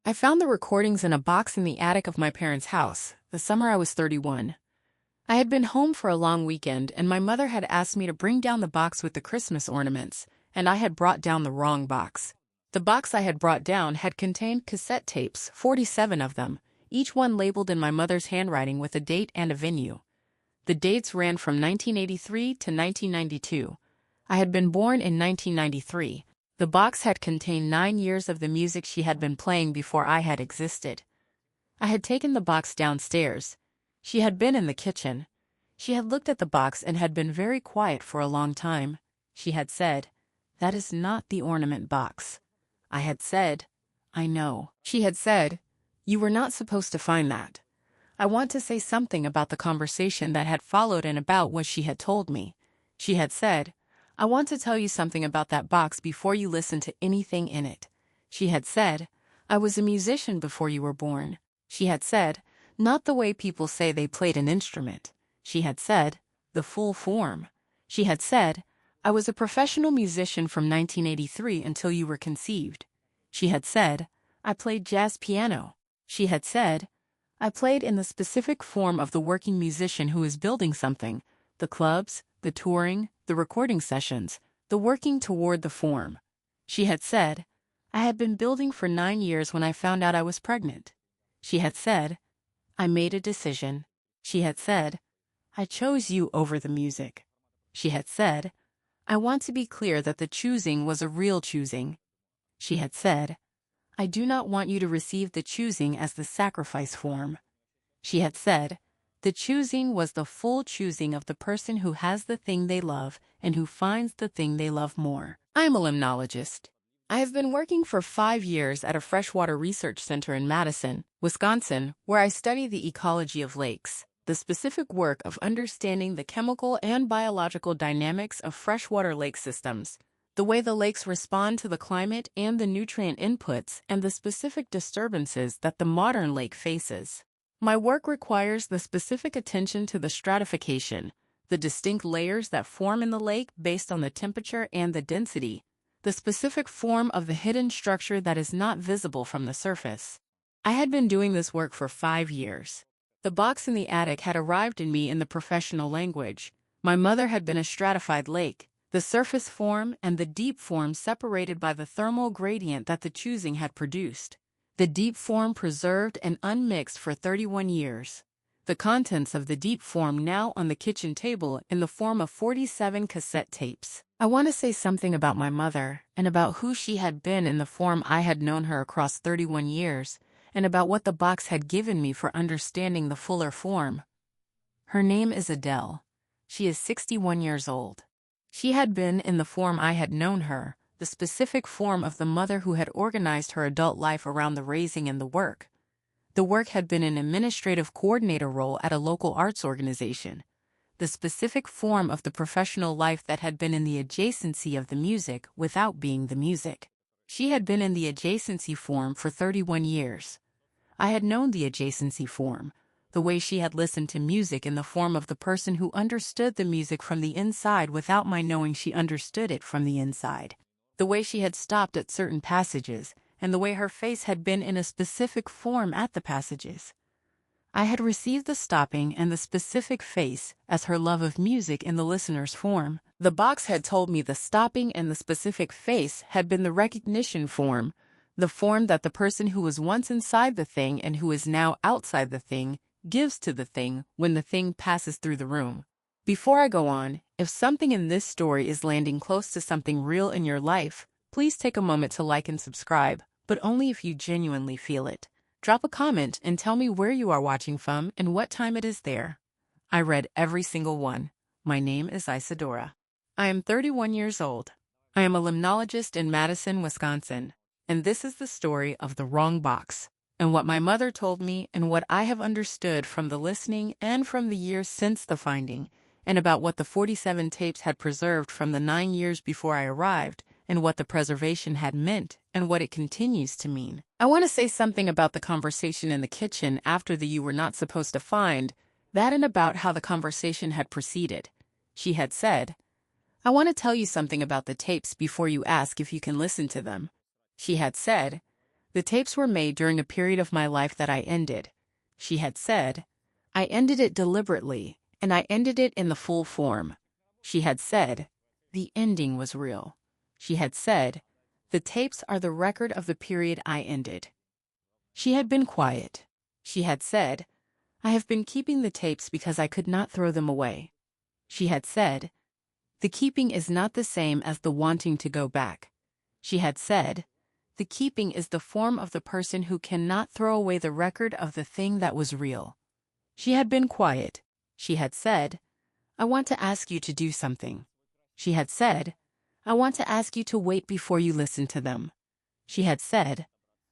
I found the recordings in a box in the attic of my parents' house, the summer I was 31. I had been home for a long weekend and my mother had asked me to bring down the box with the Christmas ornaments, and I had brought down the wrong box. The box I had brought down had contained cassette tapes, 47 of them, each one labeled in my mother's handwriting with a date and a venue. The dates ran from 1983 to 1992. I had been born in 1993. The box had contained 9 years of the music she had been playing before I had existed. I had taken the box downstairs. She had been in the kitchen. She had looked at the box and had been very quiet for a long time. She had said, "That is not the ornament box." I had said, "I know." She had said, "You were not supposed to find that." I want to say something about the conversation that had followed and about what she had told me. She had said, "I want to tell you something about that box before you listen to anything in it." She had said, "I was a musician before you were born." She had said, "Not the way people say they played an instrument." She had said, "The full form." She had said, "I was a professional musician from 1983 until you were conceived." She had said, "I played jazz piano." She had said, "I played in the specific form of the working musician who is building something, the clubs, the touring, the recording sessions, the working toward the form." She had said, "I had been building for 9 years when I found out I was pregnant." She had said, "I made a decision." She had said, "I chose you over the music." She had said, "I want to be clear that the choosing was a real choosing." She had said, "I do not want you to receive the choosing as the sacrifice form." She had said, "The choosing was the full choosing of the person who has the thing they love and who finds the thing they love more." I am a limnologist. I have been working for 5 years at a freshwater research center in Madison, Wisconsin, where I study the ecology of lakes, the specific work of understanding the chemical and biological dynamics of freshwater lake systems, the way the lakes respond to the climate and the nutrient inputs, and the specific disturbances that the modern lake faces. My work requires the specific attention to the stratification, the distinct layers that form in the lake based on the temperature and the density, the specific form of the hidden structure that is not visible from the surface. I had been doing this work for 5 years. The box in the attic had arrived in me in the professional language. My mother had been a stratified lake, the surface form and the deep form separated by the thermal gradient that the choosing had produced. The deep form preserved and unmixed for 31 years. The contents of the deep form now on the kitchen table in the form of 47 cassette tapes. I want to say something about my mother and about who she had been in the form I had known her across 31 years, and about what the box had given me for understanding the fuller form. Her name is Adele. She is 61 years old. She had been in the form I had known her, the specific form of the mother who had organized her adult life around the raising and the work. The work had been an administrative coordinator role at a local arts organization, the specific form of the professional life that had been in the adjacency of the music without being the music. She had been in the adjacency form for 31 years. I had known the adjacency form, the way she had listened to music in the form of the person who understood the music from the inside without my knowing she understood it from the inside. The way she had stopped at certain passages, and the way her face had been in a specific form at the passages. I had received the stopping and the specific face as her love of music in the listener's form. The box had told me the stopping and the specific face had been the recognition form, the form that the person who was once inside the thing and who is now outside the thing gives to the thing when the thing passes through the room. Before I go on, if something in this story is landing close to something real in your life, please take a moment to like and subscribe, but only if you genuinely feel it. Drop a comment and tell me where you are watching from and what time it is there. I read every single one. My name is Isadora. I am 31 years old. I am a limnologist in Madison, Wisconsin, and this is the story of the wrong box, and what my mother told me and what I have understood from the listening and from the years since the finding, and about what the 47 tapes had preserved from the 9 years before I arrived, and what the preservation had meant, and what it continues to mean. I want to say something about the conversation in the kitchen after the "you were not supposed to find," that and about how the conversation had proceeded. She had said, "I want to tell you something about the tapes before you ask if you can listen to them." She had said, The tapes were made during a period of my life that I ended. She had said, I ended it deliberately, and I ended it in the full form. She had said, the ending was real. She had said, the tapes are the record of the period I ended. She had been quiet. She had said, I have been keeping the tapes because I could not throw them away. She had said, the keeping is not the same as the wanting to go back. She had said, the keeping is the form of the person who cannot throw away the record of the thing that was real. She had been quiet. She had said, I want to ask you to do something. She had said, I want to ask you to wait before you listen to them. She had said,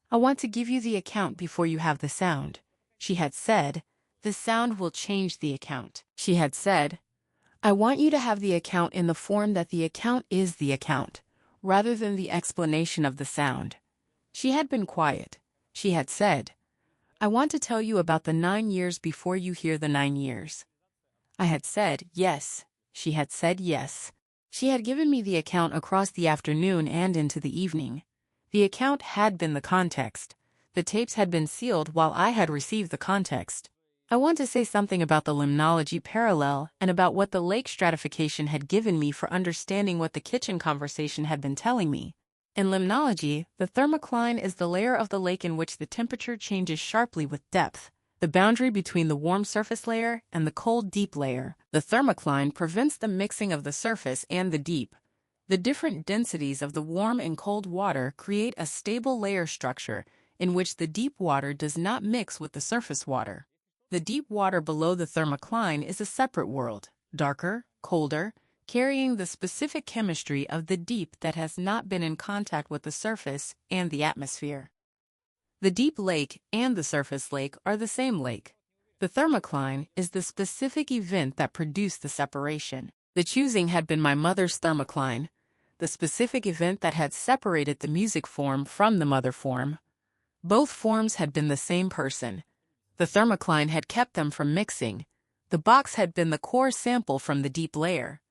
I want to give you the account before you have the sound. She had said, the sound will change the account. She had said, I want you to have the account in the form that the account is the account, rather than the explanation of the sound. She had been quiet. She had said, I want to tell you about the 9 years before you hear the 9 years. I had said, yes. She had said yes. She had given me the account across the afternoon and into the evening. The account had been the context. The tapes had been sealed while I had received the context. I want to say something about the limnology parallel and about what the lake stratification had given me for understanding what the kitchen conversation had been telling me. In limnology, the thermocline is the layer of the lake in which the temperature changes sharply with depth, the boundary between the warm surface layer and the cold deep layer. The thermocline prevents the mixing of the surface and the deep. The different densities of the warm and cold water create a stable layer structure in which the deep water does not mix with the surface water. The deep water below the thermocline is a separate world, darker, colder, carrying the specific chemistry of the deep that has not been in contact with the surface and the atmosphere. The deep lake and the surface lake are the same lake. The thermocline is the specific event that produced the separation. The choosing had been my mother's thermocline, the specific event that had separated the music form from the mother form. Both forms had been the same person. The thermocline had kept them from mixing. The box had been the core sample from the deep layer.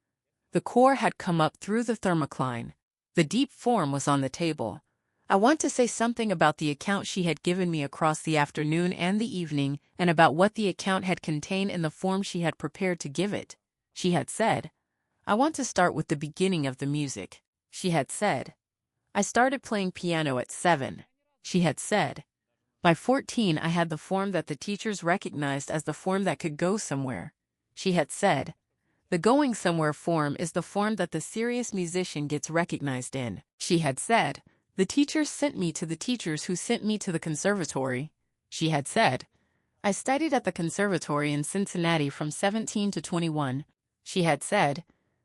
The core had come up through the thermocline. The deep form was on the table. I want to say something about the account she had given me across the afternoon and the evening, and about what the account had contained in the form she had prepared to give it. She had said, I want to start with the beginning of the music. She had said, I started playing piano at 7. She had said, by 14 I had the form that the teachers recognized as the form that could go somewhere. She had said, the going somewhere form is the form that the serious musician gets recognized in. She had said, the teachers sent me to the teachers who sent me to the conservatory. She had said, I studied at the conservatory in Cincinnati from 17 to 21. She had said,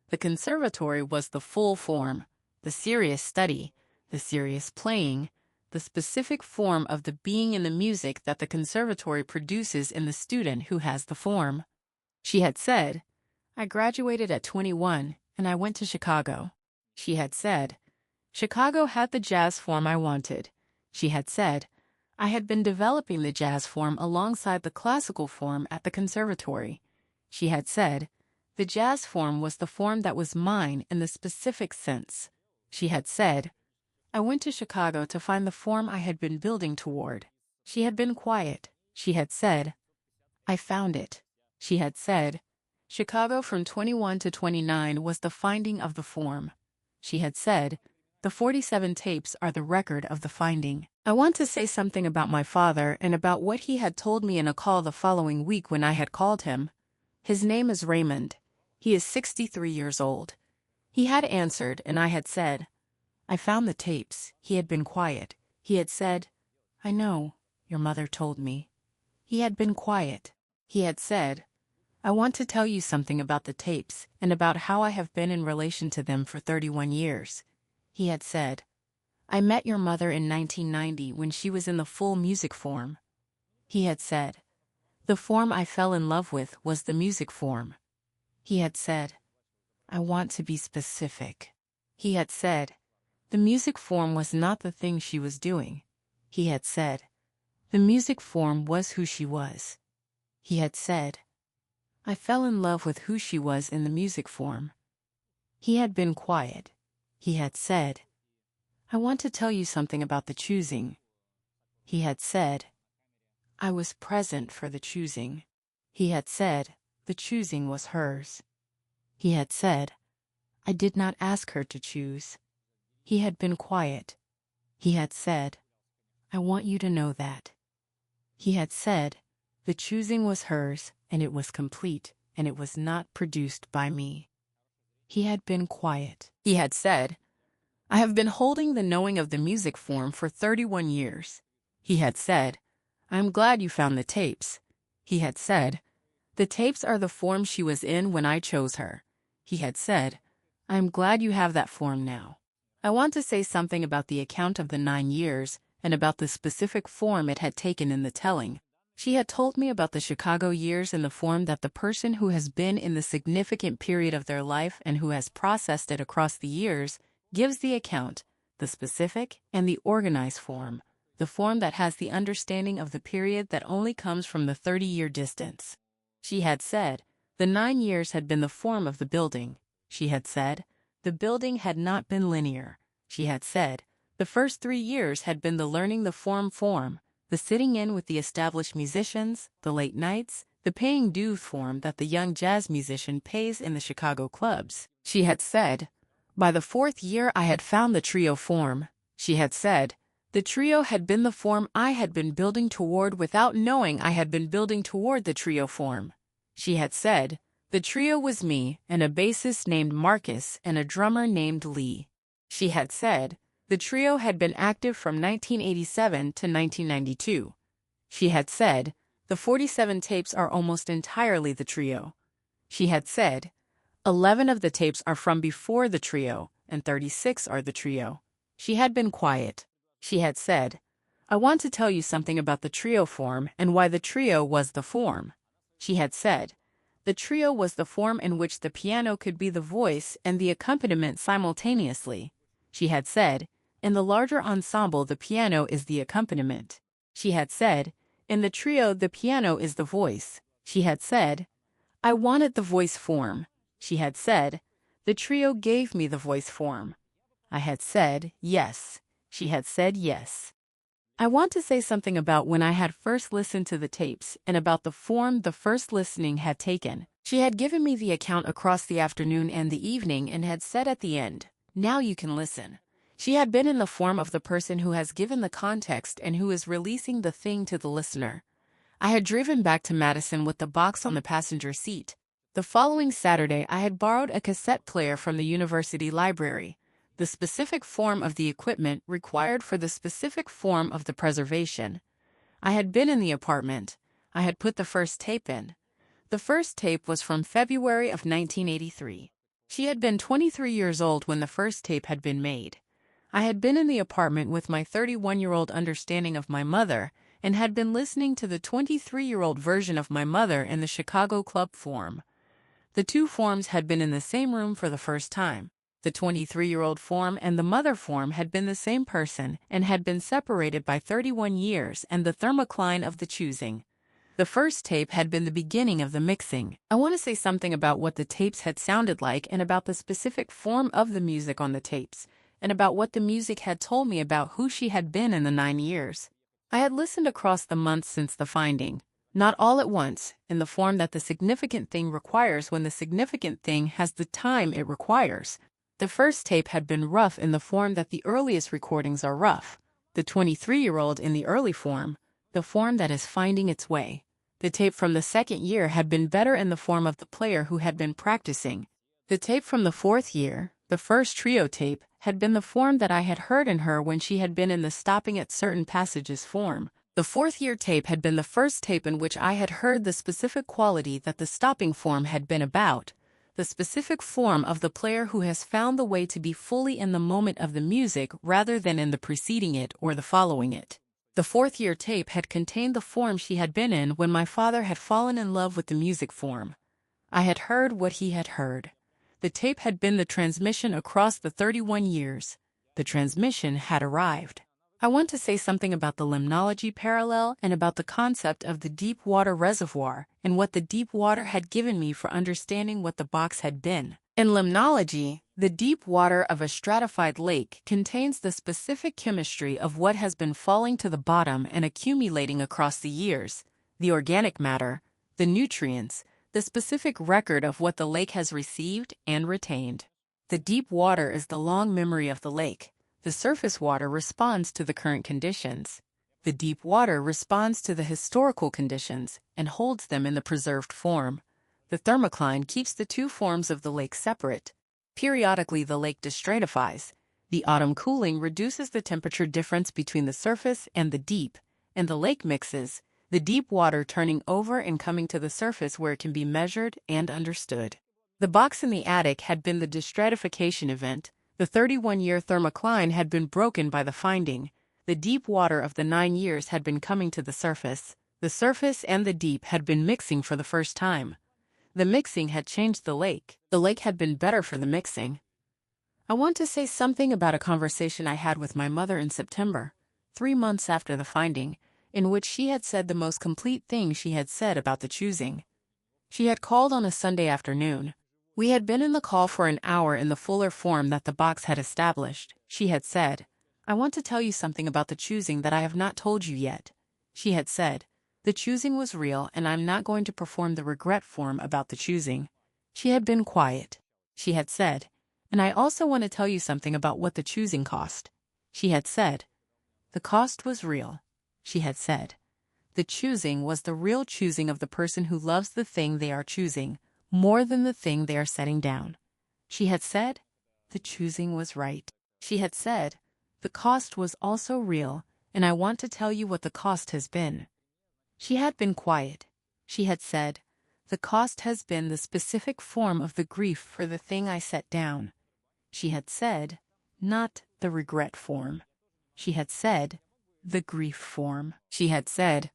the conservatory was the full form, the serious study, the serious playing, the specific form of the being in the music that the conservatory produces in the student who has the form. She had said, I graduated at 21 and I went to Chicago. She had said, Chicago had the jazz form I wanted. She had said, I had been developing the jazz form alongside the classical form at the conservatory. She had said, the jazz form was the form that was mine in the specific sense. She had said, I went to Chicago to find the form I had been building toward. She had been quiet. She had said, I found it. She had said, Chicago from 21 to 29 was the finding of the form. She had said, the 47 tapes are the record of the finding. I want to say something about my father and about what he had told me in a call the following week when I had called him. His name is Raymond. He is 63 years old. He had answered, and I had said, I found the tapes. He had been quiet. He had said, I know, your mother told me. He had been quiet. He had said, I want to tell you something about the tapes and about how I have been in relation to them for 31 years. He had said, I met your mother in 1990 when she was in the full music form. He had said, the form I fell in love with was the music form. He had said, I want to be specific. He had said, the music form was not the thing she was doing. He had said, the music form was who she was. He had said, I fell in love with who she was in the music form. He had been quiet. He had said, I want to tell you something about the choosing. He had said, I was present for the choosing. He had said, the choosing was hers. He had said, I did not ask her to choose. He had been quiet. He had said, I want you to know that. He had said, the choosing was hers, and it was complete, and it was not produced by me. He had been quiet. He had said, I have been holding the knowing of the music form for 31 years. He had said, I am glad you found the tapes. He had said, the tapes are the form she was in when I chose her. He had said, I am glad you have that form now. I want to say something about the account of the 9 years and about the specific form it had taken in the telling. She had told me about the Chicago years in the form that the person who has been in the significant period of their life and who has processed it across the years gives the account, the specific and the organized form, the form that has the understanding of the period that only comes from the 30-year distance. She had said, the 9 years had been the form of the building. She had said, the building had not been linear. She had said, the first 3 years had been the learning the form, the sitting in with the established musicians, the late nights, the paying dues form that the young jazz musician pays in the Chicago clubs. She had said, by the 4th year I had found the trio form. She had said, the trio had been the form I had been building toward without knowing I had been building toward the trio form. She had said, the trio was me and a bassist named Marcus and a drummer named Lee. She had said, the trio had been active from 1987 to 1992. She had said, the 47 tapes are almost entirely the trio. She had said, 11 of the tapes are from before the trio, and 36 are the trio. She had been quiet. She had said, I want to tell you something about the trio form and why the trio was the form. She had said, the trio was the form in which the piano could be the voice and the accompaniment simultaneously. She had said, in the larger ensemble the piano is the accompaniment. She had said, in the trio the piano is the voice. She had said, I wanted the voice form. She had said, the trio gave me the voice form. I had said, yes. She had said, yes. I want to say something about when I had first listened to the tapes and about the form the first listening had taken. She had given me the account across the afternoon and the evening and had said at the end, now you can listen. She had been in the form of the person who has given the context and who is releasing the thing to the listener. I had driven back to Madison with the box on the passenger seat. The following Saturday I had borrowed a cassette player from the university library. The specific form of the equipment required for the specific form of the preservation. I had been in the apartment. I had put the first tape in. The first tape was from February of 1983. She had been 23 years old when the first tape had been made. I had been in the apartment with my 31-year-old understanding of my mother and had been listening to the 23-year-old version of my mother in the Chicago club form. The two forms had been in the same room for the first time. The 23-year-old form and the mother form had been the same person and had been separated by 31 years and the thermocline of the choosing. The first tape had been the beginning of the mixing. I want to say something about what the tapes had sounded like and about the specific form of the music on the tapes, and about what the music had told me about who she had been in the 9 years. I had listened across the months since the finding, not all at once, in the form that the significant thing requires when the significant thing has the time it requires. The first tape had been rough in the form that the earliest recordings are rough. The 23-year-old in the early form, the form that is finding its way. The tape from the second year had been better in the form of the player who had been practicing. The tape from the 4th year, the first trio tape, had been the form that I had heard in her when she had been in the stopping at certain passages form. The 4th year tape had been the first tape in which I had heard the specific quality that the stopping form had been about, the specific form of the player who has found the way to be fully in the moment of the music rather than in the preceding it or the following it. The 4th year tape had contained the form she had been in when my father had fallen in love with the music form. I had heard what he had heard. The tape had been the transmission across the 31 years. The transmission had arrived. I want to say something about the limnology parallel and about the concept of the deep water reservoir and what the deep water had given me for understanding what the box had been. In limnology, the deep water of a stratified lake contains the specific chemistry of what has been falling to the bottom and accumulating across the years, the organic matter, the nutrients, the specific record of what the lake has received and retained. The deep water is the long memory of the lake. The surface water responds to the current conditions. The deep water responds to the historical conditions and holds them in the preserved form. The thermocline keeps the two forms of the lake separate. Periodically, the lake destratifies. The autumn cooling reduces the temperature difference between the surface and the deep, and the lake mixes, the deep water turning over and coming to the surface where it can be measured and understood. The box in the attic had been the destratification event. The 31-year thermocline had been broken by the finding. The deep water of the 9 years had been coming to the surface. The surface and the deep had been mixing for the first time. The mixing had changed the lake. The lake had been better for the mixing. I want to say something about a conversation I had with my mother in September, 3 months after the finding, in which she had said the most complete thing she had said about the choosing. She had called on a Sunday afternoon. We had been in the call for an hour in the fuller form that the box had established. She had said, "I want to tell you something about the choosing that I have not told you yet." She had said, "The choosing was real and I'm not going to perform the regret form about the choosing." She had been quiet. She had said, "And I also want to tell you something about what the choosing cost." She had said, "The cost was real." She had said, "The choosing was the real choosing of the person who loves the thing they are choosing more than the thing they are setting down." She had said, "The choosing was right." She had said, "The cost was also real, and I want to tell you what the cost has been." She had been quiet. She had said, "The cost has been the specific form of the grief for the thing I set down." She had said, not the regret form. She had said, the grief form. She had said,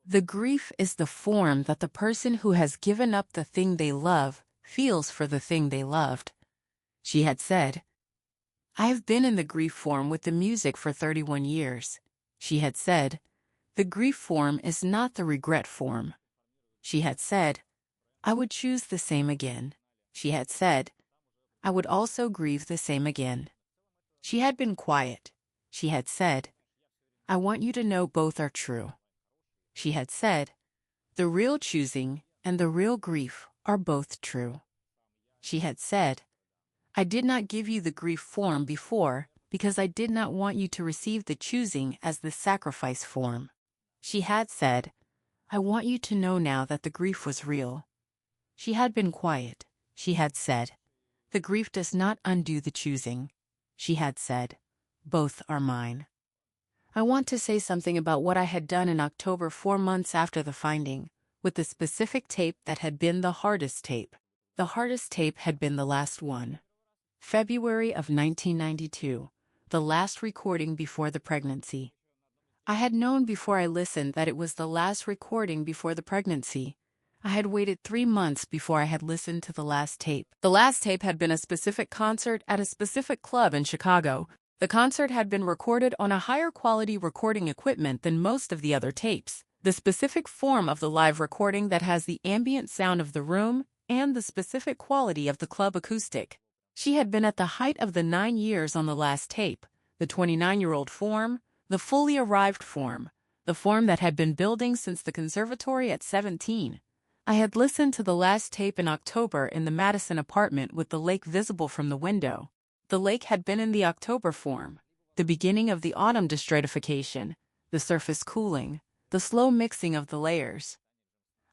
"The grief is the form that the person who has given up the thing they love feels for the thing they loved." She had said, "I have been in the grief form with the music for 31 years." She had said, "The grief form is not the regret form." She had said, "I would choose the same again." She had said, "I would also grieve the same again." She had been quiet. She had said, "I want you to know both are true." She had said, "The real choosing and the real grief are both true." She had said, "I did not give you the grief form before because I did not want you to receive the choosing as the sacrifice form." She had said, "I want you to know now that the grief was real." She had been quiet. She had said, "The grief does not undo the choosing." She had said, "Both are mine." I want to say something about what I had done in October 4 months after the finding, with the specific tape that had been the hardest tape. The hardest tape had been the last one. February of 1992, the last recording before the pregnancy. I had known before I listened that it was the last recording before the pregnancy. I had waited 3 months before I had listened to the last tape. The last tape had been a specific concert at a specific club in Chicago. The concert had been recorded on a higher quality recording equipment than most of the other tapes. The specific form of the live recording that has the ambient sound of the room and the specific quality of the club acoustic. She had been at the height of the 9 years on the last tape, the 29-year-old form, the fully arrived form, the form that had been building since the conservatory at 17. I had listened to the last tape in October in the Madison apartment with the lake visible from the window. The lake had been in the October form, the beginning of the autumn destratification, the surface cooling, the slow mixing of the layers.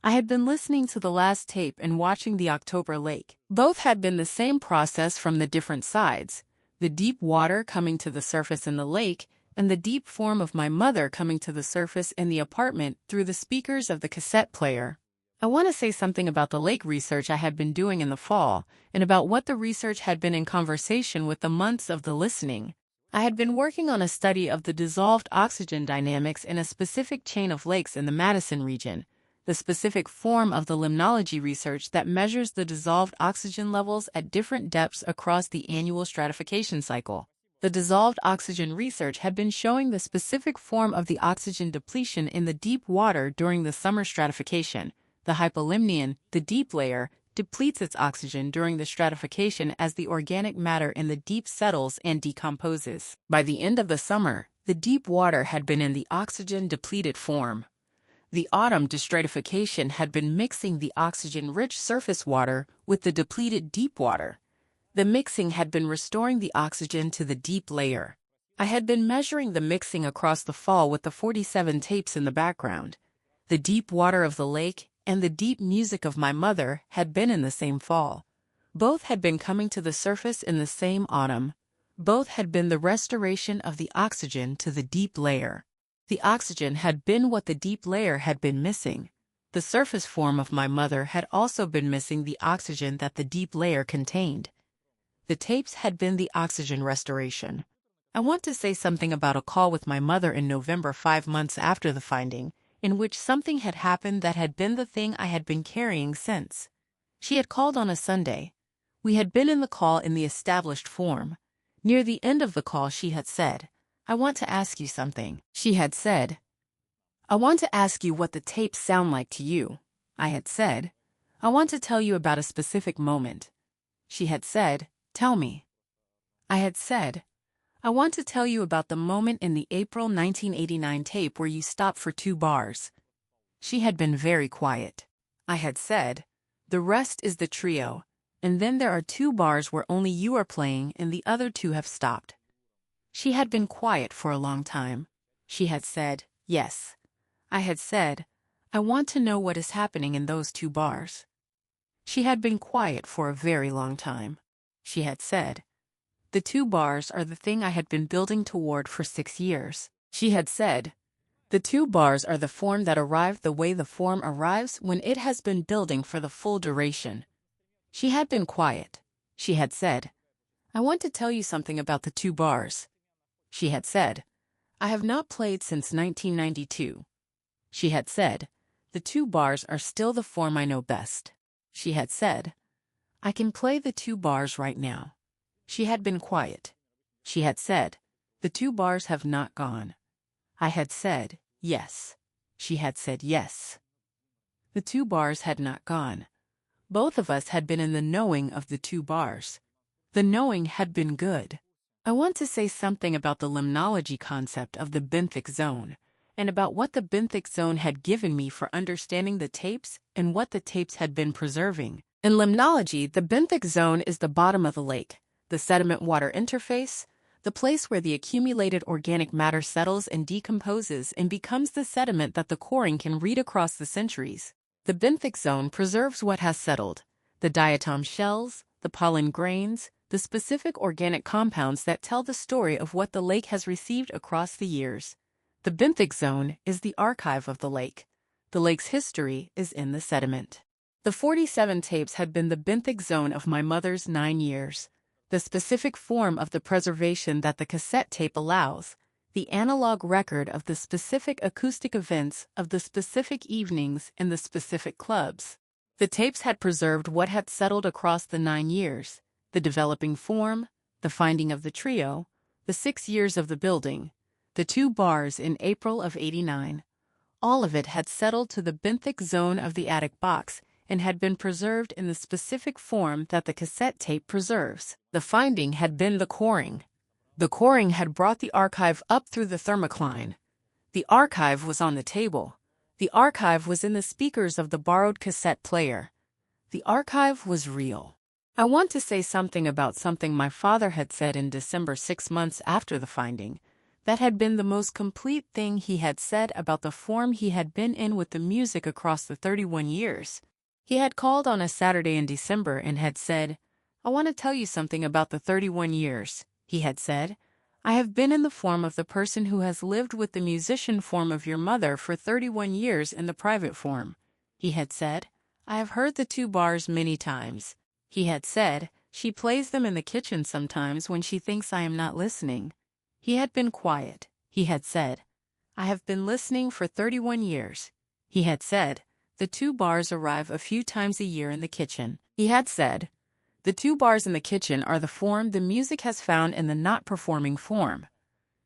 I had been listening to the last tape and watching the October lake. Both had been the same process from the different sides, the deep water coming to the surface in the lake and the deep form of my mother coming to the surface in the apartment through the speakers of the cassette player. I want to say something about the lake research I had been doing in the fall, and about what the research had been in conversation with the months of the listening. I had been working on a study of the dissolved oxygen dynamics in a specific chain of lakes in the Madison region, the specific form of the limnology research that measures the dissolved oxygen levels at different depths across the annual stratification cycle. The dissolved oxygen research had been showing the specific form of the oxygen depletion in the deep water during the summer stratification, the hypolimnion, the deep layer, depletes its oxygen during the stratification as the organic matter in the deep settles and decomposes. By the end of the summer, the deep water had been in the oxygen-depleted form. The autumn destratification had been mixing the oxygen-rich surface water with the depleted deep water. The mixing had been restoring the oxygen to the deep layer. I had been measuring the mixing across the fall with the 47 tapes in the background. The deep water of the lake and the deep music of my mother had been in the same fall. Both had been coming to the surface in the same autumn. Both had been the restoration of the oxygen to the deep layer. The oxygen had been what the deep layer had been missing. The surface form of my mother had also been missing the oxygen that the deep layer contained. The tapes had been the oxygen restoration. I want to say something about a call with my mother in November 5 months after the finding, in which something had happened that had been the thing I had been carrying since. She had called on a Sunday. We had been in the call in the established form. Near the end of the call she had said, "I want to ask you something." She had said, "I want to ask you what the tapes sound like to you." I had said, "I want to tell you about a specific moment." She had said, "Tell me." I had said, "I want to tell you about the moment in the April 1989 tape where you stopped for 2 bars." She had been very quiet. I had said, "The rest is the trio, and then there are 2 bars where only you are playing and the other 2 have stopped." She had been quiet for a long time. She had said, "Yes." I had said, "I want to know what is happening in those 2 bars." She had been quiet for a very long time. She had said, "The 2 bars are the thing I had been building toward for 6 years." She had said, "The 2 bars are the form that arrived the way the form arrives when it has been building for the full duration." She had been quiet. She had said, "I want to tell you something about the 2 bars." She had said, "I have not played since 1992. She had said, "The 2 bars are still the form I know best." She had said, "I can play the 2 bars right now." She had been quiet. She had said, "The 2 bars have not gone." I had said, "Yes." She had said, "Yes." The 2 bars had not gone. Both of us had been in the knowing of the 2 bars. The knowing had been good. I want to say something about the limnology concept of the benthic zone, and about what the benthic zone had given me for understanding the tapes and what the tapes had been preserving. In limnology, the benthic zone is the bottom of the lake, the sediment-water interface, the place where the accumulated organic matter settles and decomposes and becomes the sediment that the coring can read across the centuries. The benthic zone preserves what has settled, the diatom shells, the pollen grains, the specific organic compounds that tell the story of what the lake has received across the years. The benthic zone is the archive of the lake. The lake's history is in the sediment. The 47 tapes had been the benthic zone of my mother's 9 years. The specific form of the preservation that the cassette tape allows, the analog record of the specific acoustic events of the specific evenings in the specific clubs. The tapes had preserved what had settled across the 9 years, the developing form, the finding of the trio, the 6 years of the building, the 2 bars in April of '89. All of it had settled to the benthic zone of the attic box and had been preserved in the specific form that the cassette tape preserves. The finding had been the coring. The coring had brought the archive up through the thermocline. The archive was on the table. The archive was in the speakers of the borrowed cassette player. The archive was real. I want to say something about something my father had said in December 6 months after the finding. That had been the most complete thing he had said about the form he had been in with the music across the 31 years. He had called on a Saturday in December and had said, "I want to tell you something about the 31 years. He had said, "I have been in the form of the person who has lived with the musician form of your mother for 31 years in the private form." He had said, "I have heard the 2 bars many times." He had said, "She plays them in the kitchen sometimes when she thinks I am not listening." He had been quiet. He had said, "I have been listening for 31 years." He had said, "The 2 bars arrive a few times a year in the kitchen." He had said, "The 2 bars in the kitchen are the form the music has found in the not-performing form."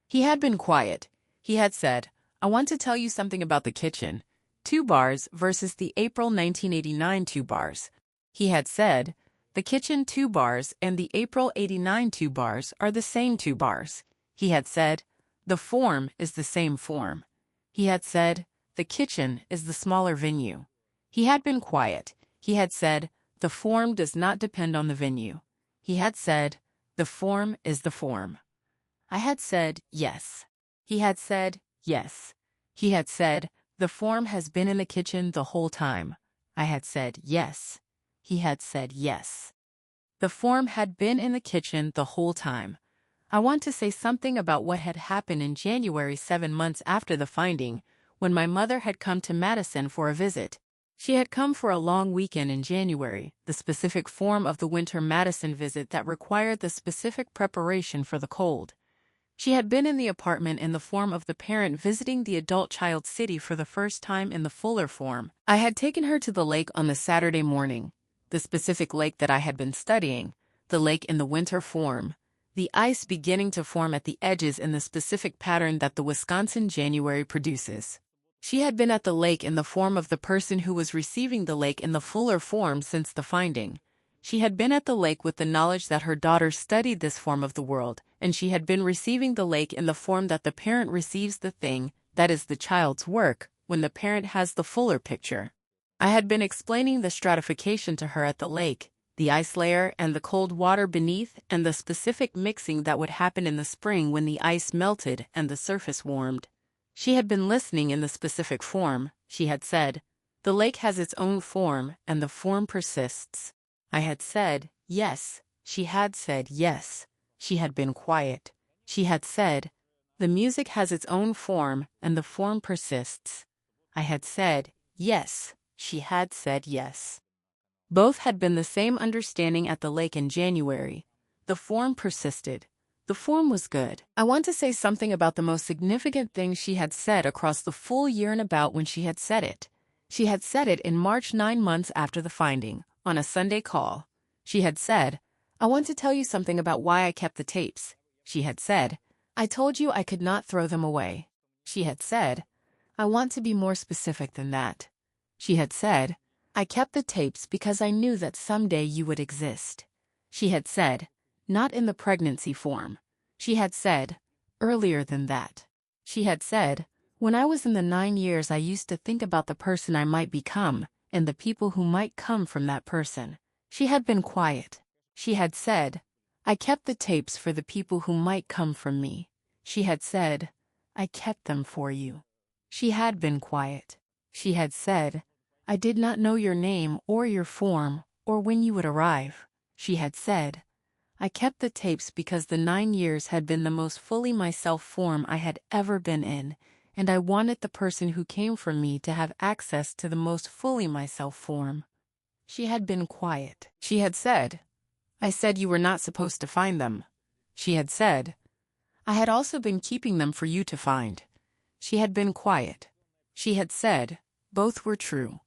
He had been quiet. He had said, "I want to tell you something about the kitchen. 2 bars versus the April 1989 2 bars." He had said, "The kitchen 2 bars and the April '89 2 bars are the same 2 bars." He had said, "The form is the same form." He had said, "The kitchen is the smaller venue." He had been quiet. He had said, "The form does not depend on the venue." He had said, "The form is the form." I had said, "Yes." He had said, "Yes." He had said, "The form has been in the kitchen the whole time." I had said, "Yes." He had said, "Yes." The form had been in the kitchen the whole time. I want to say something about what had happened in January 7 months after the finding, when my mother had come to Madison for a visit. She had come for a long weekend in January, the specific form of the winter Madison visit that required the specific preparation for the cold. She had been in the apartment in the form of the parent visiting the adult child city for the first time in the fuller form. I had taken her to the lake on the Saturday morning, the specific lake that I had been studying, the lake in the winter form, the ice beginning to form at the edges in the specific pattern that the Wisconsin January produces. She had been at the lake in the form of the person who was receiving the lake in the fuller form since the finding. She had been at the lake with the knowledge that her daughter studied this form of the world, and she had been receiving the lake in the form that the parent receives the thing, that is the child's work, when the parent has the fuller picture. I had been explaining the stratification to her at the lake, the ice layer and the cold water beneath, and the specific mixing that would happen in the spring when the ice melted and the surface warmed. She had been listening in the specific form. She had said, "The lake has its own form, and the form persists." I had said, "Yes." She had said, "Yes." She had been quiet. She had said, "The music has its own form, and the form persists." I had said, "Yes." She had said, "Yes." Both had been the same understanding at the lake in January. The form persisted. The form was good. I want to say something about the most significant thing she had said across the full year and about when she had said it. She had said it in March 9 months after the finding, on a Sunday call. She had said, "I want to tell you something about why I kept the tapes." She had said, "I told you I could not throw them away." She had said, "I want to be more specific than that." She had said, "I kept the tapes because I knew that someday you would exist." She had said, "Not in the pregnancy form." She had said, "Earlier than that." She had said, "When I was in the 9 years I used to think about the person I might become, and the people who might come from that person." She had been quiet. She had said, "I kept the tapes for the people who might come from me." She had said, "I kept them for you." She had been quiet. She had said, "I did not know your name or your form or when you would arrive." She had said, "I kept the tapes because the 9 years had been the most fully myself form I had ever been in, and I wanted the person who came from me to have access to the most fully myself form." She had been quiet. She had said, "I said you were not supposed to find them." She had said, "I had also been keeping them for you to find." She had been quiet. She had said, "Both were true."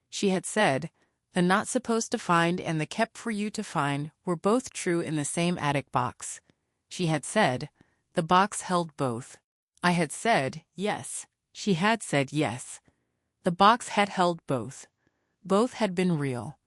She had said, "The not supposed to find and the kept for you to find were both true in the same attic box." She had said, "The box held both." I had said, "Yes." She had said, "Yes." The box had held both. Both had been real.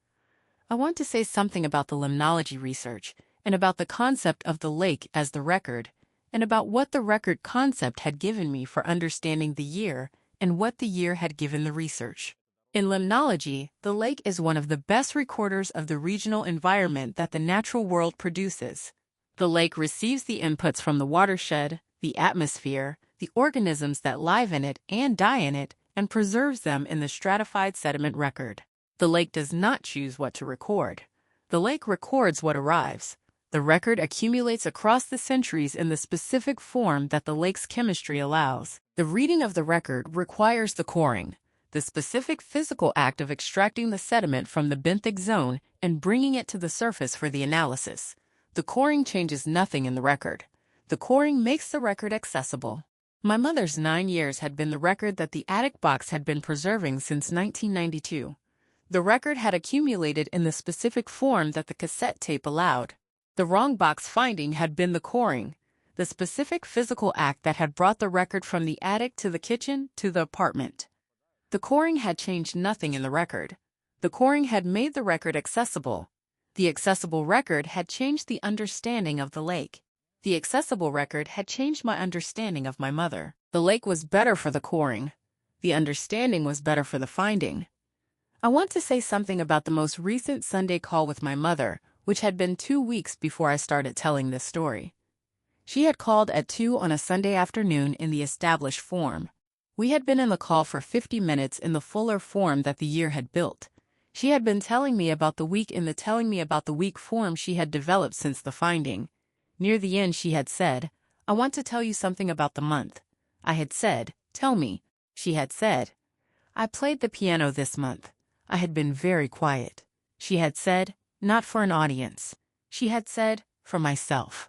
I want to say something about the limnology research, and about the concept of the lake as the record, and about what the record concept had given me for understanding the year, and what the year had given the research. In limnology, the lake is one of the best recorders of the regional environment that the natural world produces. The lake receives the inputs from the watershed, the atmosphere, the organisms that live in it and die in it, and preserves them in the stratified sediment record. The lake does not choose what to record. The lake records what arrives. The record accumulates across the centuries in the specific form that the lake's chemistry allows. The reading of the record requires the coring, the specific physical act of extracting the sediment from the benthic zone and bringing it to the surface for the analysis. The coring changes nothing in the record. The coring makes the record accessible. My mother's 9 years had been the record that the attic box had been preserving since 1992. The record had accumulated in the specific form that the cassette tape allowed. The wrong box finding had been the coring, the specific physical act that had brought the record from the attic to the kitchen to the apartment. The coring had changed nothing in the record. The coring had made the record accessible. The accessible record had changed the understanding of the lake. The accessible record had changed my understanding of my mother. The lake was better for the coring. The understanding was better for the finding. I want to say something about the most recent Sunday call with my mother, which had been 2 weeks before I started telling this story. She had called at 2 on a Sunday afternoon in the established form. We had been in the call for 50 minutes in the fuller form that the year had built. She had been telling me about the week in the telling me about the week form she had developed since the finding. Near the end she had said, "I want to tell you something about the month." I had said, "Tell me." She had said, "I played the piano this month." I had been very quiet. She had said, "Not for an audience." She had said, "For myself."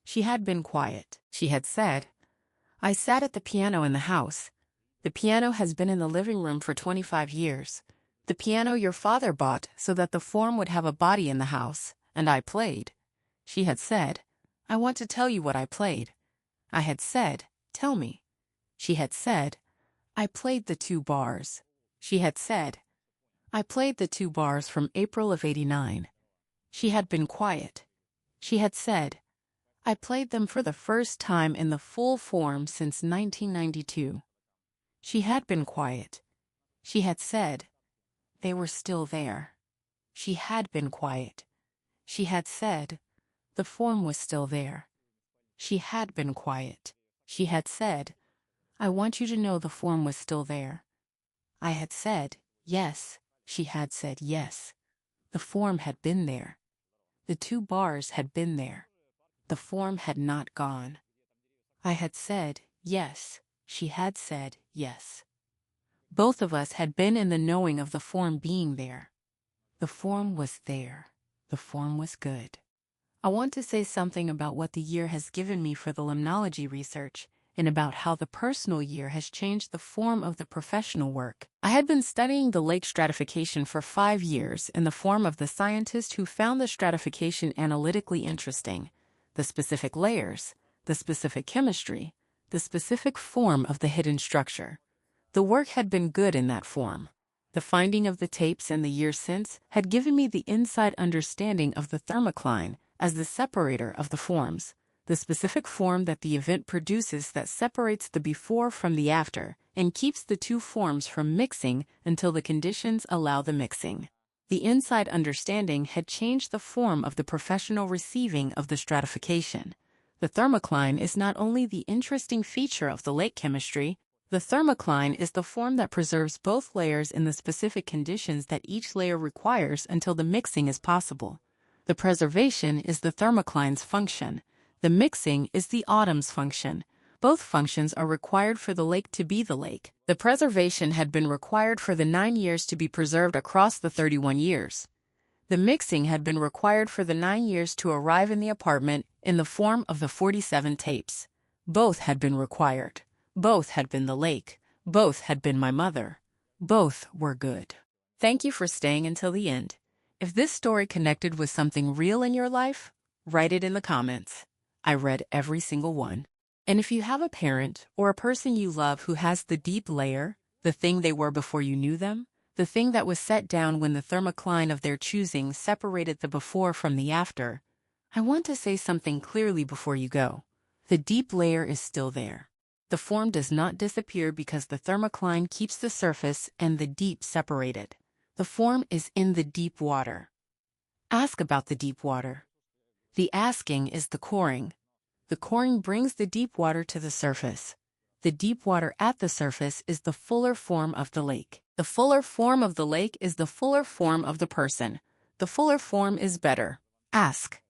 She had been quiet. She had said, "I sat at the piano in the house. The piano has been in the living room for 25 years. The piano your father bought so that the form would have a body in the house, and I played." She had said, "I want to tell you what I played." I had said, "Tell me." She had said, "I played the 2 bars." She had said, "I played the 2 bars from April of '89. She had been quiet. She had said, "I played them for the first time in the full form since 1992. She had been quiet. She had said, "They were still there." She had been quiet. She had said, "The form was still there." She had been quiet. She had said, "I want you to know the form was still there." I had said, "Yes." She had said, "Yes." The form had been there. The 2 bars had been there. The form had not gone. I had said, "Yes." She had said, "Yes." Both of us had been in the knowing of the form being there. The form was there. The form was good. I want to say something about what the year has given me for the limnology research, and about how the personal year has changed the form of the professional work. I had been studying the lake stratification for 5 years in the form of the scientist who found the stratification analytically interesting, the specific layers, the specific chemistry, the specific form of the hidden structure. The work had been good in that form. The finding of the tapes in the year since had given me the inside understanding of the thermocline as the separator of the forms, the specific form that the event produces that separates the before from the after and keeps the 2 forms from mixing until the conditions allow the mixing. The inside understanding had changed the form of the professional receiving of the stratification. The thermocline is not only the interesting feature of the lake chemistry, the thermocline is the form that preserves both layers in the specific conditions that each layer requires until the mixing is possible. The preservation is the thermocline's function. The mixing is the autumn's function. Both functions are required for the lake to be the lake. The preservation had been required for the 9 years to be preserved across the 31 years. The mixing had been required for the 9 years to arrive in the apartment in the form of the 47 tapes. Both had been required. Both had been the lake. Both had been my mother. Both were good. Thank you for staying until the end. If this story connected with something real in your life, write it in the comments. I read every single one. And if you have a parent or a person you love who has the deep layer, the thing they were before you knew them, the thing that was set down when the thermocline of their choosing separated the before from the after, I want to say something clearly before you go. The deep layer is still there. The form does not disappear because the thermocline keeps the surface and the deep separated. The form is in the deep water. Ask about the deep water. The asking is the coring. The coring brings the deep water to the surface. The deep water at the surface is the fuller form of the lake. The fuller form of the lake is the fuller form of the person. The fuller form is better. Ask.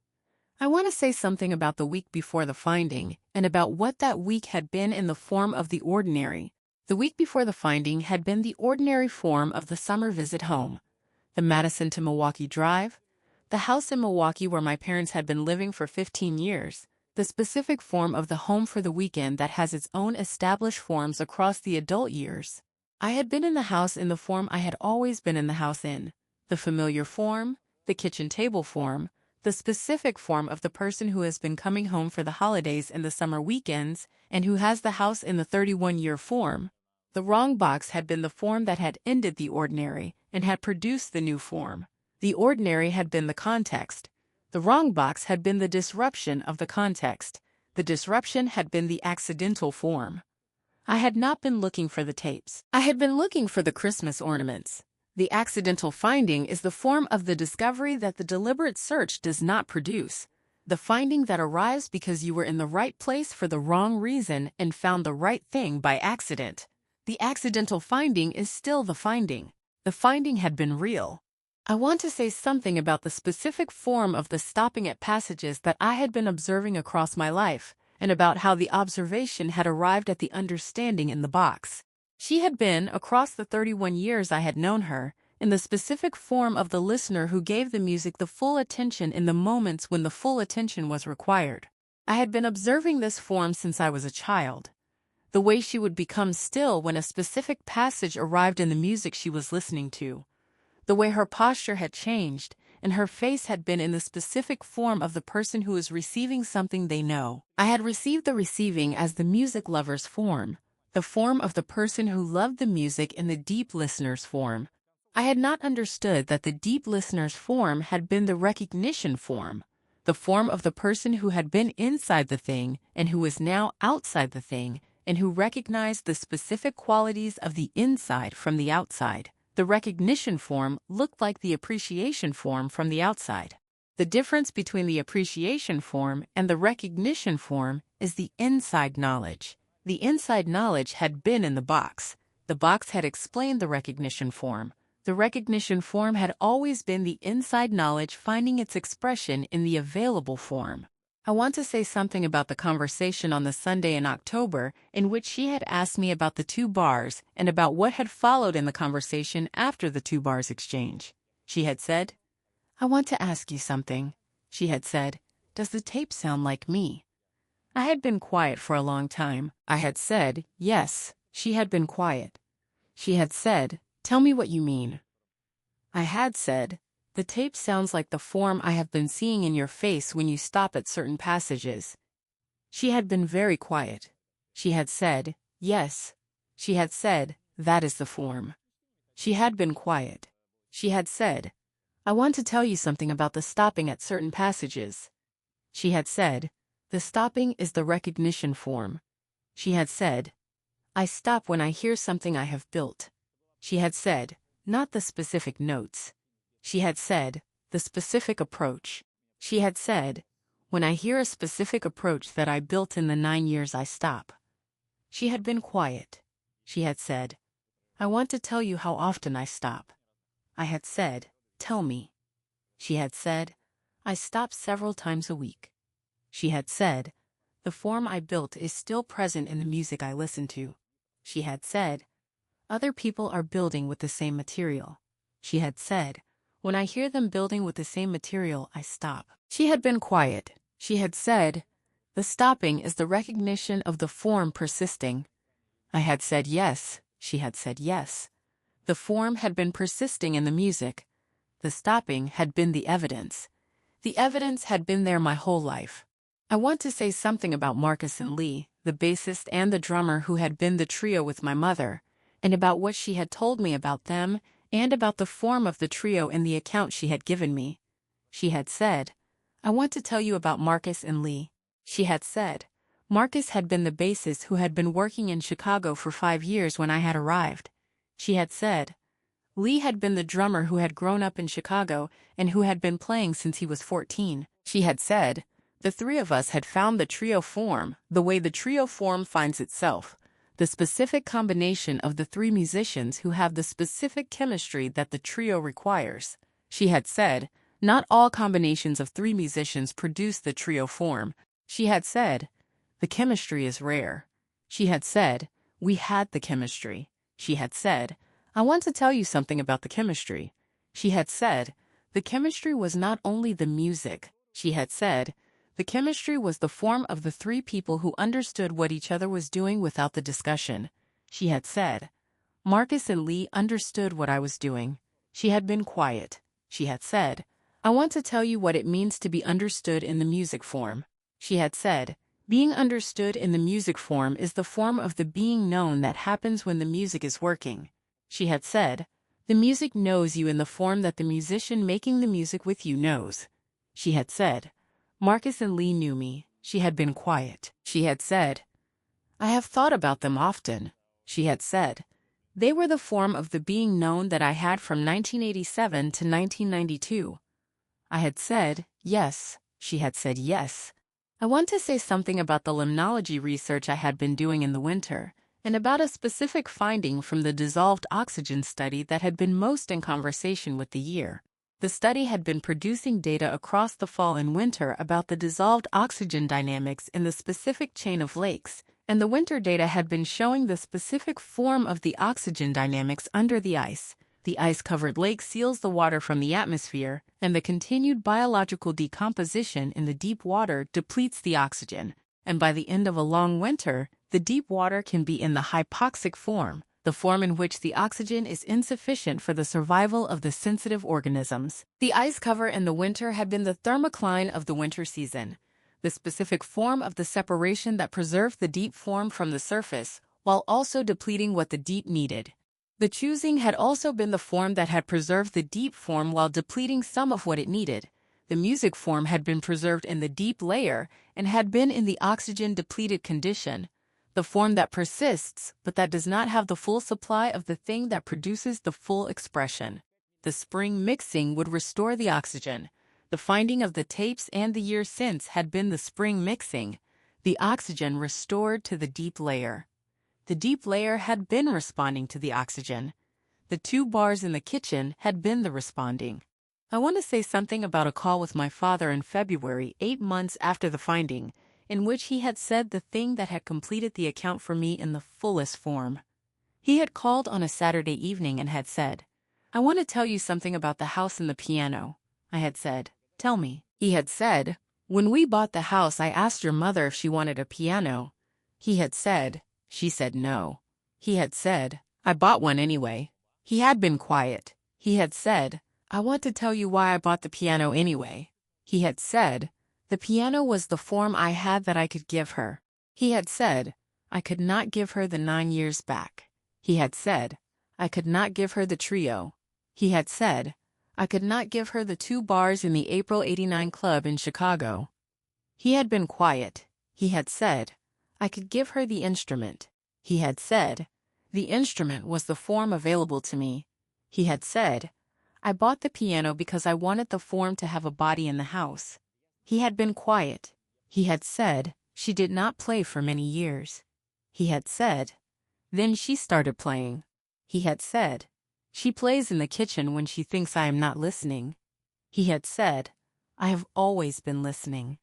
I want to say something about the week before the finding and about what that week had been in the form of the ordinary. The week before the finding had been the ordinary form of the summer visit home. The Madison to Milwaukee drive, the house in Milwaukee where my parents had been living for 15 years, the specific form of the home for the weekend that has its own established forms across the adult years. I had been in the house in the form I had always been in the house in, the familiar form, the kitchen table form, the specific form of the person who has been coming home for the holidays and the summer weekends and who has the house in the 31-year form. The wrong box had been the form that had ended the ordinary and had produced the new form. The ordinary had been the context. The wrong box had been the disruption of the context. The disruption had been the accidental form. I had not been looking for the tapes. I had been looking for the Christmas ornaments. The accidental finding is the form of the discovery that the deliberate search does not produce. The finding that arrives because you were in the right place for the wrong reason and found the right thing by accident. The accidental finding is still the finding. The finding had been real. I want to say something about the specific form of the stopping at passages that I had been observing across my life, and about how the observation had arrived at the understanding in the box. She had been, across the 31 years I had known her, in the specific form of the listener who gave the music the full attention in the moments when the full attention was required. I had been observing this form since I was a child. The way she would become still when a specific passage arrived in the music she was listening to. The way her posture had changed, and her face had been in the specific form of the person who is receiving something they know. I had received the receiving as the music lover's form, the form of the person who loved the music in the deep listener's form. I had not understood that the deep listener's form had been the recognition form, the form of the person who had been inside the thing and who is now outside the thing, and who recognized the specific qualities of the inside from the outside. The recognition form looked like the appreciation form from the outside. The difference between the appreciation form and the recognition form is the inside knowledge. The inside knowledge had been in the box. The box had explained the recognition form. The recognition form had always been the inside knowledge finding its expression in the available form. I want to say something about the conversation on the Sunday in October in which she had asked me about the 2 bars and about what had followed in the conversation after the 2 bars exchange. She had said, "I want to ask you something." She had said, "Does the tape sound like me?" I had been quiet for a long time. I had said, "Yes." She had been quiet. She had said, "Tell me what you mean." I had said, "The tape sounds like the form I have been seeing in your face when you stop at certain passages." She had been very quiet. She had said, "Yes." She had said, "That is the form." She had been quiet. She had said, "I want to tell you something about the stopping at certain passages." She had said, "The stopping is the recognition form." She had said, "I stop when I hear something I have built." She had said, "Not the specific notes." She had said, "The specific approach." She had said, "When I hear a specific approach that I built in the 9 years I stop." She had been quiet. She had said, "I want to tell you how often I stop." I had said, "Tell me." She had said, "I stop several times a week." She had said, "The form I built is still present in the music I listen to." She had said, "Other people are building with the same material." She had said, "When I hear them building with the same material, I stop." She had been quiet. She had said, "The stopping is the recognition of the form persisting." I had said yes. She had said yes. The form had been persisting in the music. The stopping had been the evidence. The evidence had been there my whole life. I want to say something about Marcus and Lee, the bassist and the drummer who had been the trio with my mother, and about what she had told me about them and about the form of the trio in the account she had given me. She had said, "I want to tell you about Marcus and Lee." She had said, Marcus had been the bassist who had been working in Chicago for 5 years when I had arrived. She had said, Lee had been the drummer who had grown up in Chicago and who had been playing since he was 14. She had said, the 3 of us had found the trio form, the way the trio form finds itself. The specific combination of the 3 musicians who have the specific chemistry that the trio requires. She had said, not all combinations of 3 musicians produce the trio form. She had said, the chemistry is rare. She had said, we had the chemistry. She had said, I want to tell you something about the chemistry. She had said, the chemistry was not only the music. She had said, the chemistry was the form of the 3 people who understood what each other was doing without the discussion. She had said, Marcus and Lee understood what I was doing. She had been quiet. She had said, I want to tell you what it means to be understood in the music form. She had said, Being understood in the music form is the form of the being known that happens when the music is working. She had said, the music knows you in the form that the musician making the music with you knows. She had said, Marcus and Lee knew me. She had been quiet. She had said, I have thought about them often. She had said, they were the form of the being known that I had from 1987 to 1992. I had said, yes. She had said, yes. I want to say something about the limnology research I had been doing in the winter, and about a specific finding from the dissolved oxygen study that had been most in conversation with the year. The study had been producing data across the fall and winter about the dissolved oxygen dynamics in the specific chain of lakes, and the winter data had been showing the specific form of the oxygen dynamics under the ice. The ice-covered lake seals the water from the atmosphere, and the continued biological decomposition in the deep water depletes the oxygen, and by the end of a long winter, the deep water can be in the hypoxic form, the form in which the oxygen is insufficient for the survival of the sensitive organisms. The ice cover in the winter had been the thermocline of the winter season, the specific form of the separation that preserved the deep form from the surface, while also depleting what the deep needed. The choosing had also been the form that had preserved the deep form while depleting some of what it needed. The music form had been preserved in the deep layer and had been in the oxygen-depleted condition, the form that persists but that does not have the full supply of the thing that produces the full expression. The spring mixing would restore the oxygen. The finding of the tapes and the year since had been the spring mixing, the oxygen restored to the deep layer. The deep layer had been responding to the oxygen. The 2 bars in the kitchen had been the responding. I want to say something about a call with my father in February, 8 months after the finding, in which he had said the thing that had completed the account for me in the fullest form. He had called on a Saturday evening and had said, I want to tell you something about the house and the piano. I had said, tell me. He had said, when we bought the house, I asked your mother if she wanted a piano. He had said, she said no. He had said, I bought one anyway. He had been quiet. He had said, I want to tell you why I bought the piano anyway. He had said, the piano was the form I had that I could give her. He had said, I could not give her the 9 years back. He had said, I could not give her the trio. He had said, I could not give her the 2 bars in the April '89 club in Chicago. He had been quiet. He had said, I could give her the instrument. He had said, the instrument was the form available to me. He had said, I bought the piano because I wanted the form to have a body in the house. He had been quiet. He had said, she did not play for many years. He had said, then she started playing. He had said, she plays in the kitchen when she thinks I am not listening. He had said, I have always been listening.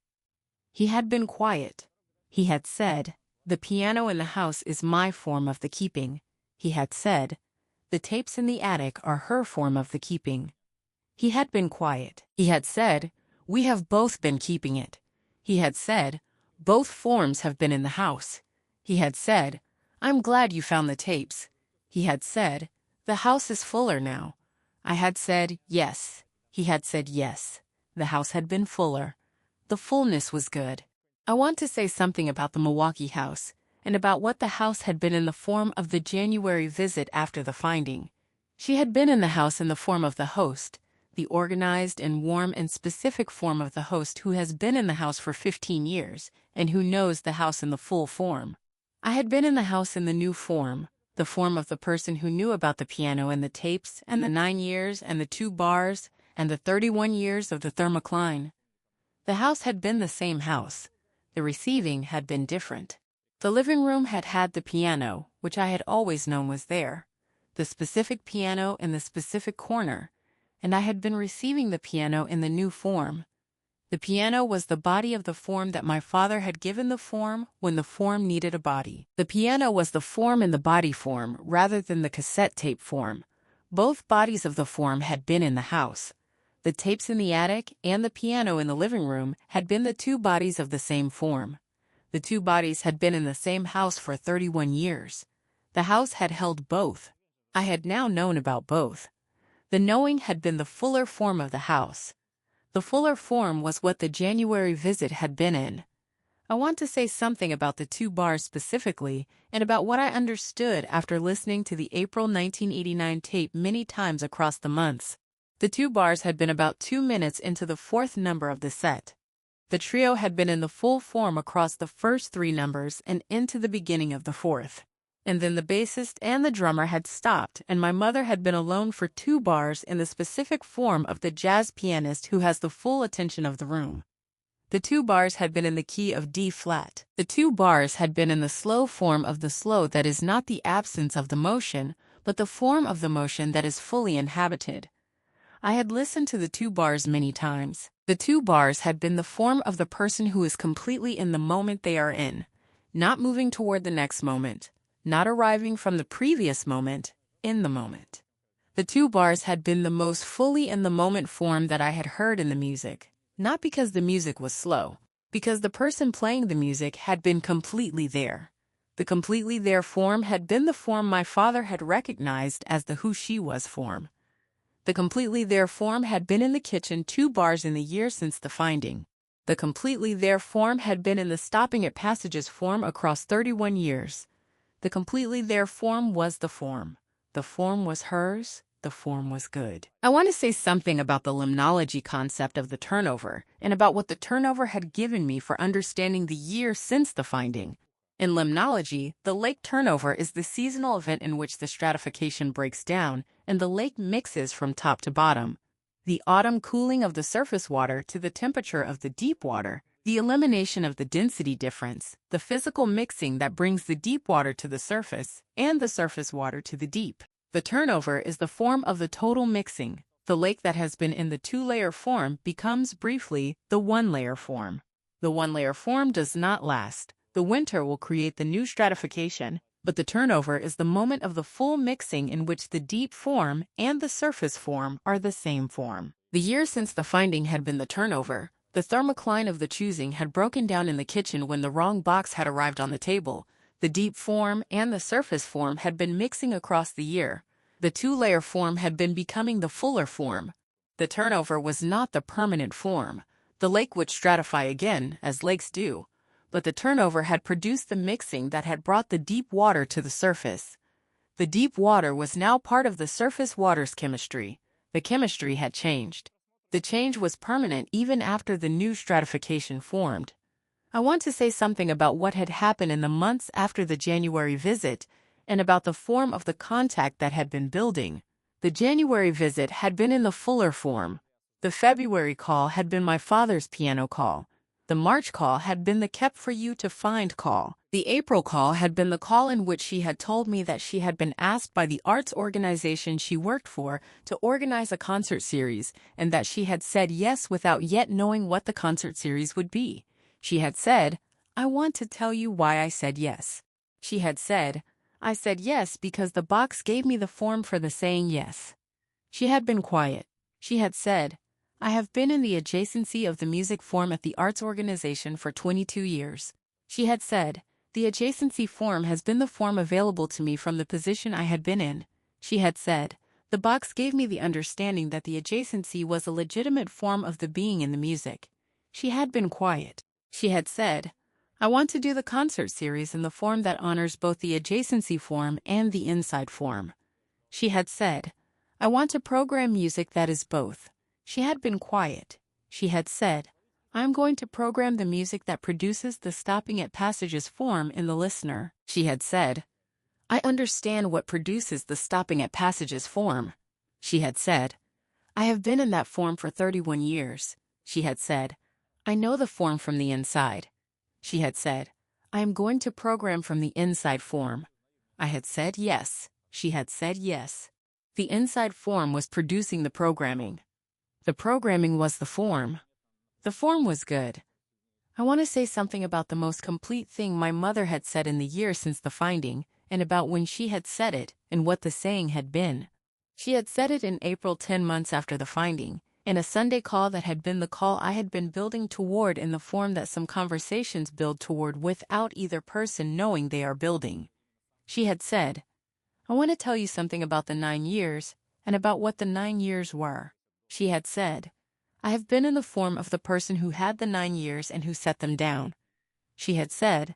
He had been quiet. He had said, the piano in the house is my form of the keeping. He had said, the tapes in the attic are her form of the keeping. He had been quiet. He had said, we have both been keeping it. He had said, both forms have been in the house. He had said, I'm glad you found the tapes. He had said, the house is fuller now. I had said, yes. He had said, yes. The house had been fuller. The fullness was good. I want to say something about the Milwaukee house, and about what the house had been in the form of the January visit after the finding. She had been in the house in the form of the host, the organized and warm and specific form of the host who has been in the house for 15 years, and who knows the house in the full form. I had been in the house in the new form, the form of the person who knew about the piano and the tapes and the 9 years and the 2 bars and the 31 years of the thermocline. The house had been the same house. The receiving had been different. The living room had had the piano, which I had always known was there, the specific piano in the specific corner, and I had been receiving the piano in the new form. The piano was the body of the form that my father had given the form when the form needed a body. The piano was the form in the body form rather than the cassette tape form. Both bodies of the form had been in the house. The tapes in the attic and the piano in the living room had been the 2 bodies of the same form. The 2 bodies had been in the same house for 31 years. The house had held both. I had now known about both. The knowing had been the fuller form of the house. The fuller form was what the January visit had been in. I want to say something about the two bars specifically and about what I understood after listening to the April 1989 tape many times across the months. The two bars had been about 2 minutes into the fourth number of the set. The trio had been in the full form across the first 3 numbers and into the beginning of the fourth. And then the bassist and the drummer had stopped, and my mother had been alone for 2 bars in the specific form of the jazz pianist who has the full attention of the room. The 2 bars had been in the key of D flat. The 2 bars had been in the slow form of the slow that is not the absence of the motion, but the form of the motion that is fully inhabited. I had listened to the 2 bars many times. The 2 bars had been the form of the person who is completely in the moment they are in, not moving toward the next moment, not arriving from the previous moment, in the moment. The 2 bars had been the most fully in the moment form that I had heard in the music. Not because the music was slow, because the person playing the music had been completely there. The completely there form had been the form my father had recognized as the who she was form. The completely there form had been in the kitchen 2 bars in the year since the finding. The completely there form had been in the stopping at passages form across 31 years. The completely there form was the form. The form was hers. The form was good. I want to say something about the limnology concept of the turnover and about what the turnover had given me for understanding the year since the finding. In limnology, the lake turnover is the seasonal event in which the stratification breaks down and the lake mixes from top to bottom. The autumn cooling of the surface water to the temperature of the deep water, the elimination of the density difference, the physical mixing that brings the deep water to the surface and the surface water to the deep. The turnover is the form of the total mixing. The lake that has been in the 2-layer form becomes briefly the 1-layer form. The 1-layer form does not last. The winter will create the new stratification, but the turnover is the moment of the full mixing in which the deep form and the surface form are the same form. The year since the finding had been the turnover. The thermocline of the choosing had broken down in the kitchen when the wrong box had arrived on the table. The deep form and the surface form had been mixing across the year. The 2-layer form had been becoming the fuller form. The turnover was not the permanent form. The lake would stratify again, as lakes do. But the turnover had produced the mixing that had brought the deep water to the surface. The deep water was now part of the surface water's chemistry. The chemistry had changed. The change was permanent even after the new stratification formed. I want to say something about what had happened in the months after the January visit and about the form of the contact that had been building. The January visit had been in the fuller form. The February call had been my father's piano call. The March call had been the kept for you to find call. The April call had been the call in which she had told me that she had been asked by the arts organization she worked for to organize a concert series and that she had said yes without yet knowing what the concert series would be. She had said, "I want to tell you why I said yes." She had said, "I said yes because the box gave me the form for the saying yes." She had been quiet. She had said, "I have been in the adjacency of the music form at the arts organization for 22 years. She had said, "The adjacency form has been the form available to me from the position I had been in." She had said, "The box gave me the understanding that the adjacency was a legitimate form of the being in the music." She had been quiet. She had said, "I want to do the concert series in the form that honors both the adjacency form and the inside form." She had said, "I want to program music that is both." She had been quiet. She had said, "I'm going to program the music that produces the stopping at passages form in the listener." She had said, "I understand what produces the stopping at passages form." She had said, "I have been in that form for 31 years." She had said, "I know the form from the inside." She had said, "I am going to program from the inside form." I had said yes. She had said yes. The inside form was producing the programming. The programming was the form. The form was good. I want to say something about the most complete thing my mother had said in the year since the finding, and about when she had said it, and what the saying had been. She had said it in April 10 months after the finding, in a Sunday call that had been the call I had been building toward in the form that some conversations build toward without either person knowing they are building. She had said, "I want to tell you something about the 9 years, and about what the 9 years were." She had said, "I have been in the form of the person who had the 9 years and who set them down." She had said,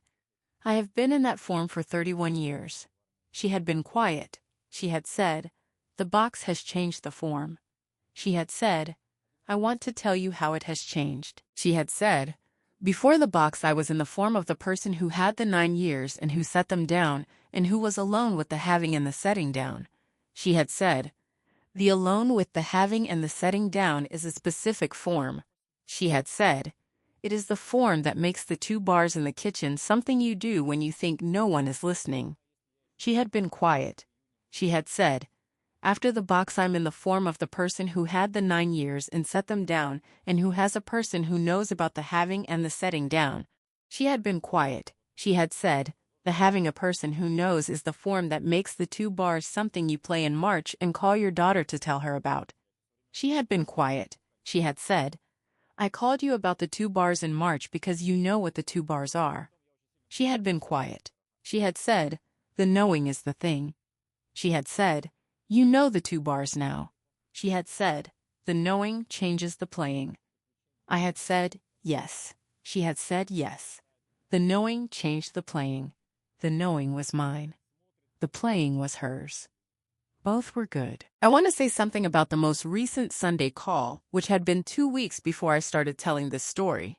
I have been in that form for 31 years. She had been quiet. She had said, the box has changed the form. She had said, I want to tell you how it has changed. She had said, before the box I was in the form of the person who had the 9 years and who set them down and who was alone with the having and the setting down. She had said, the alone with the having and the setting down is a specific form. She had said, it is the form that makes the 2 bars in the kitchen something you do when you think no one is listening. She had been quiet. She had said, after the box I'm in the form of the person who had the 9 years and set them down and who has a person who knows about the having and the setting down. She had been quiet. She had said, the having a person who knows is the form that makes the 2 bars something you play in March and call your daughter to tell her about. She had been quiet. She had said, I called you about the 2 bars in March because you know what the 2 bars are. She had been quiet. She had said, the knowing is the thing. She had said, you know the 2 bars now. She had said, the knowing changes the playing. I had said, yes. She had said, yes. The knowing changed the playing. The knowing was mine. The playing was hers. Both were good. I want to say something about the most recent Sunday call, which had been 2 weeks before I started telling this story.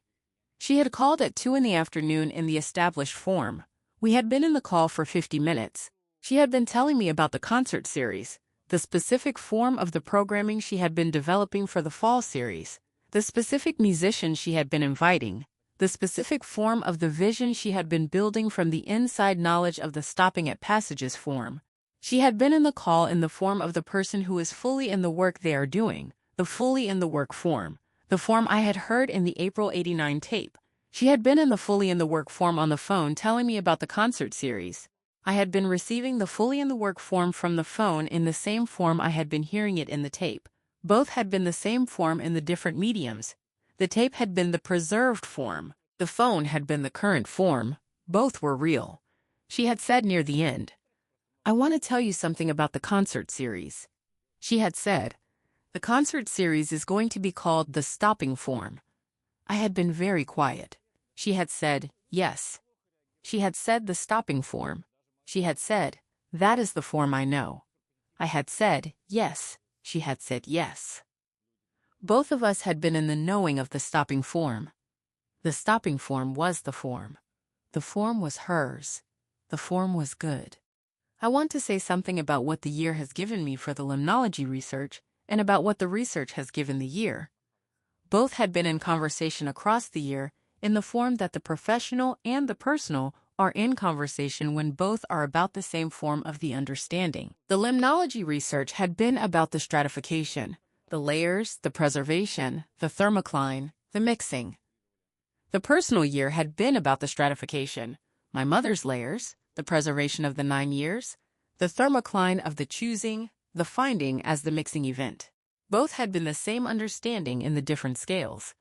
She had called at 2 in the afternoon in the established form. We had been in the call for 50 minutes. She had been telling me about the concert series, the specific form of the programming she had been developing for the fall series, the specific musicians she had been inviting, the specific form of the vision she had been building from the inside knowledge of the stopping at passages form. She had been in the call in the form of the person who is fully in the work they are doing, the fully in the work form, the form I had heard in the April '89 tape. She had been in the fully in the work form on the phone telling me about the concert series. I had been receiving the fully in the work form from the phone in the same form I had been hearing it in the tape. Both had been the same form in the different mediums. The tape had been the preserved form. The phone had been the current form. Both were real. She had said near the end, I want to tell you something about the concert series. She had said, the concert series is going to be called the stopping form. I had been very quiet. She had said, yes. She had said the stopping form. She had said, that is the form I know. I had said, yes. She had said, yes. Both of us had been in the knowing of the stopping form. The stopping form was the form. The form was hers. The form was good. I want to say something about what the year has given me for the limnology research and about what the research has given the year. Both had been in conversation across the year in the form that the professional and the personal are in conversation when both are about the same form of the understanding. The limnology research had been about the stratification, the layers, the preservation, the thermocline, the mixing. The personal year had been about the stratification, my mother's layers, the preservation of the 9 years, the thermocline of the choosing, the finding as the mixing event. Both had been the same understanding in the different scales.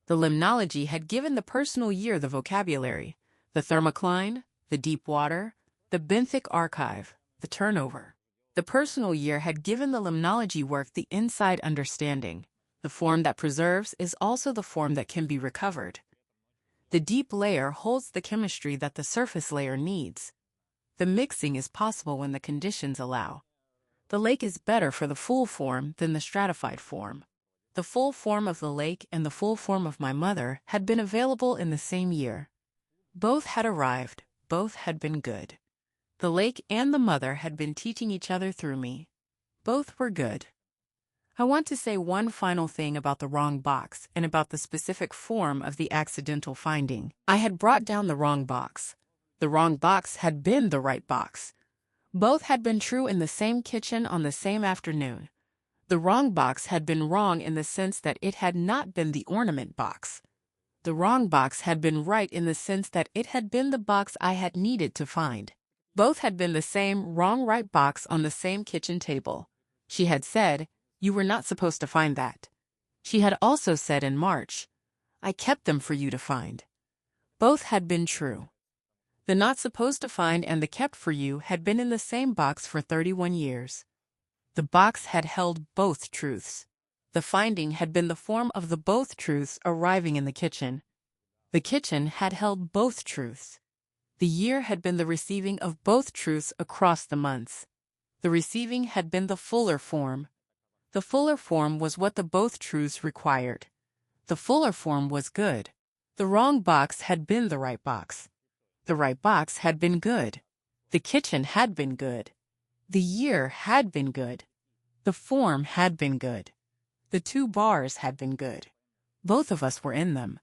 The limnology had given the personal year the vocabulary, the thermocline, the deep water, the benthic archive, the turnover. The personal year had given the limnology work the inside understanding. The form that preserves is also the form that can be recovered. The deep layer holds the chemistry that the surface layer needs. The mixing is possible when the conditions allow. The lake is better for the full form than the stratified form. The full form of the lake and the full form of my mother had been available in the same year. Both had arrived, both had been good. The lake and the mother had been teaching each other through me. Both were good. I want to say one final thing about the wrong box and about the specific form of the accidental finding. I had brought down the wrong box. The wrong box had been the right box. Both had been true in the same kitchen on the same afternoon. The wrong box had been wrong in the sense that it had not been the ornament box. The wrong box had been right in the sense that it had been the box I had needed to find. Both had been the same wrong-right box on the same kitchen table. She had said, you were not supposed to find that. She had also said in March, I kept them for you to find. Both had been true. The not supposed to find and the kept for you had been in the same box for 31 years. The box had held both truths. The finding had been the form of the both truths arriving in the kitchen. The kitchen had held both truths. The year had been the receiving of both truths across the months. The receiving had been the fuller form. The fuller form was what the both truths required. The fuller form was good. The wrong box had been the right box. The right box had been good. The kitchen had been good. The year had been good. The form had been good. The two bars had been good. Both of us were in them.